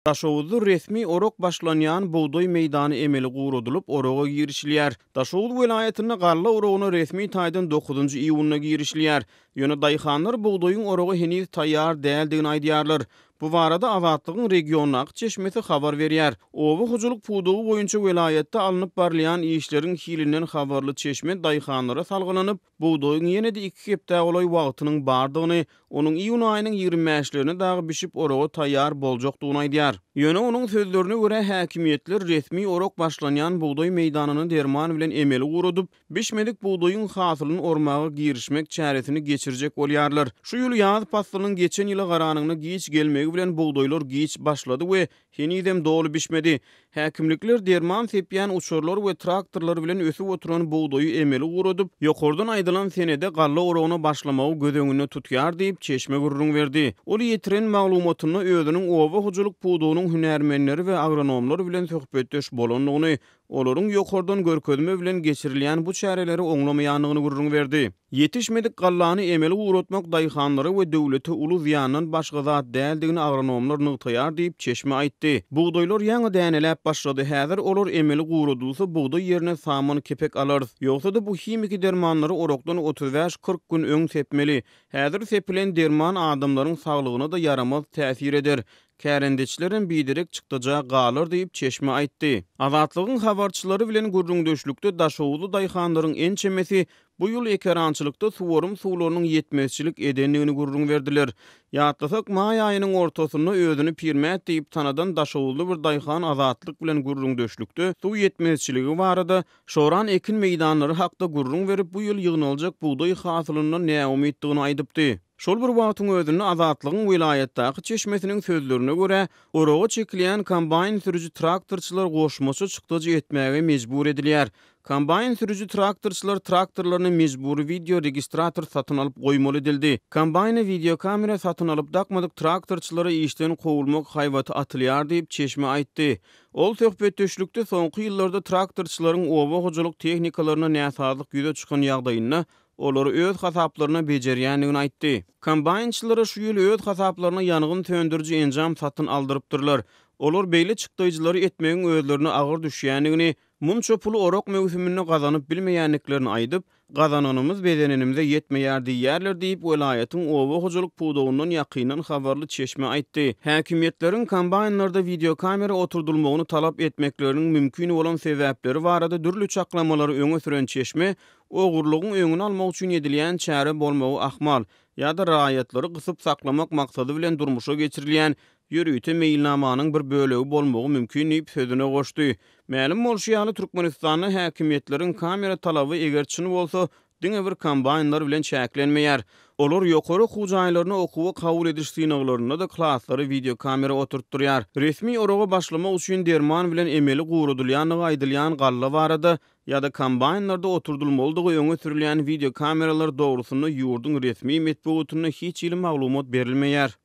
Daşowuzda resmi orok başlanýan buğdoý meýdany emeli gurudulup oroga girişilýär. Daşowuz welaýatyna Galla orogyna resmi taýdan 9-njy iýulyna girişilýär. Ýöne daýhanlar buğdoýyň orogy heniz taýýar däldigini aýdýarlar. Bu barada Azatlygyň regional çeşmesi habar berýär. Owa hujuluk pudugy boýunça welaýatda alınıp barlayan işleriň hilinden habarly çeşme daýhanlara salgylanyp, buğdoýyň ýene-de 2 heptä olay wagtynyň bardygyny, onuň iýun aýynyň 25-lerini dagy bişip oroga taýýar boljokdugyny aýdýar. Ýöne onuň sözlerine görä häkimetler resmi orok başlanýan buğdoý meýdanyny derman bilen emeli gurudyp, bişmedik buğdoýyň hasylyny ormaga girişmek çäresini geçirjek bolýarlar. Şu ýyl ýaz paslalynyň geçen ýyla garanyny giç gelmegi bilen buğdoýlar giç başlady we henizem dolu bişmedi. Häkimlikler derman sepýän uçurlar we traktorlar bilen ösüp oturan buğdoýy emeli gurudyp, ýokardan aýdylan senede Galla orogyna başlamagy göz tutýar diýip çeşme gurrun berdi. Ol ýetiren maglumatyny özüniň owa hujuluk pudugynyň hünärmenleri we agronomlar bilen söhbetdeş bolanlygyny, olaryň ýokardan görkezme bilen geçirilýän bu çäreleri oňlamaýanlygyny gurrun berdi. Yetişmedik Gallany emeli gurutmak daýhanlary we döwleti uly ziýandan başga zat däldigini agronomlar nygtaýar diýip çeşme aýtdy. Buğdoýlar ýaňy däneläp başlady. Häzir olar emeli gurudulsa buğdoý ýerine samany kepek alar. Ýogsa-da bu himiki dermanlary orokdan 35-40 gün öň sepmeli. Häzir sepilen derman adamlaryň saglygyna da yaramaz täsir eder. Kärendeçilerin bidirek çykdyja galar diýip çeşme aýtdy. Azatlygyň habarçylary bilen gurrundeşlikde Daşowuzly daýhanlaryň en çemesi bu ýyl ekerançylykda suwarym suwlarynyň ýetmezçilik edenligini gurrun berdiler. Ýatlasak maý aýynyň ortasyna özüni pirmät diýip tanadan Daşowuzly bir daýhan azatlyk bilen gurrundeşlikde suw ýetmezçiligi barada şoran ekin meýdanlary hakda gurrun berip bu ýyl ýygnaljak buğdoý hasylynyň näme umytdygyny aýdypdy. Şol bir wagtyň özünde Azatlygyň welaýatdaky çeşmesiniň sözlerine görä, oroga çekilýän kombayn sürüji traktorçylar goşmasy çykdyjy etmäge mejbur edilýär. Kombayn sürüji traktorçylar traktorlaryny mejburi video registrator satyn alyp goýmaly edildi. Kombayna video kamera satyn alyp dakmadyk traktorçylara işden gowulmak haýwaty atylýar diýip çeşme aýtdy. Ol söhbetdeşlikde soňky ýyllarda traktorçylaryň owa hujuluk tehnikalaryna näsaatlyk ýüze çykan ýagdaýyna olar öz hasaplaryna bejerýändigini aýtdy. Kombaynçylara şu ýyl öz hasaplaryna ýangyn söndüriji enjam satyn aldyrypdyrlar. Olar beýle çykdyjylary etmegiň özlerine agyr düşýändigini, munça puly orok mewsümini gazanyp bilmeýänliklerini aýdyp, gazananymyz bedenenimize ýetmeýär diýýärler diýip welaýatyň owa hujuluk pudugundan ýakynan habarly çeşme aýtdy. Häkimetleriň kombaynlarda video kamera oturdulmagyny talap etmekleriniň mümkin bolan sebäpleri barada dürli çaklamalary öňe süren çeşme, ogurlugyň öňüni almak üçin edilýän çäre bolmagy ahmal ýa-da raýatlary gysyp saklamak maksady bilen durmuşa geçirilýän ýürüýte meýilnamanyň bir bölegi bolmagy mümkin diýip sözüne goşdy. Ma'lum bolşýaly Türkmenistanyň häkimetleriň kamera talaby eger çyn bolsa, diňe bir kombaynlar bilen çäklenmeýär. Olar ýokary hujaýlaryny okuwy kabul ediş synaglaryna da klaslary video kamera oturtdurýar. Resmi oroga başlamak üçin derman bilen emeli gurudulýanyny aýdylýan Galla barada ýa-da kombaynlarda oturdulmalydygy öňe sürilýän video kameralar dogrusyny ýurdun resmi medeniýetine hiç ýyly maglumat berilmeýär.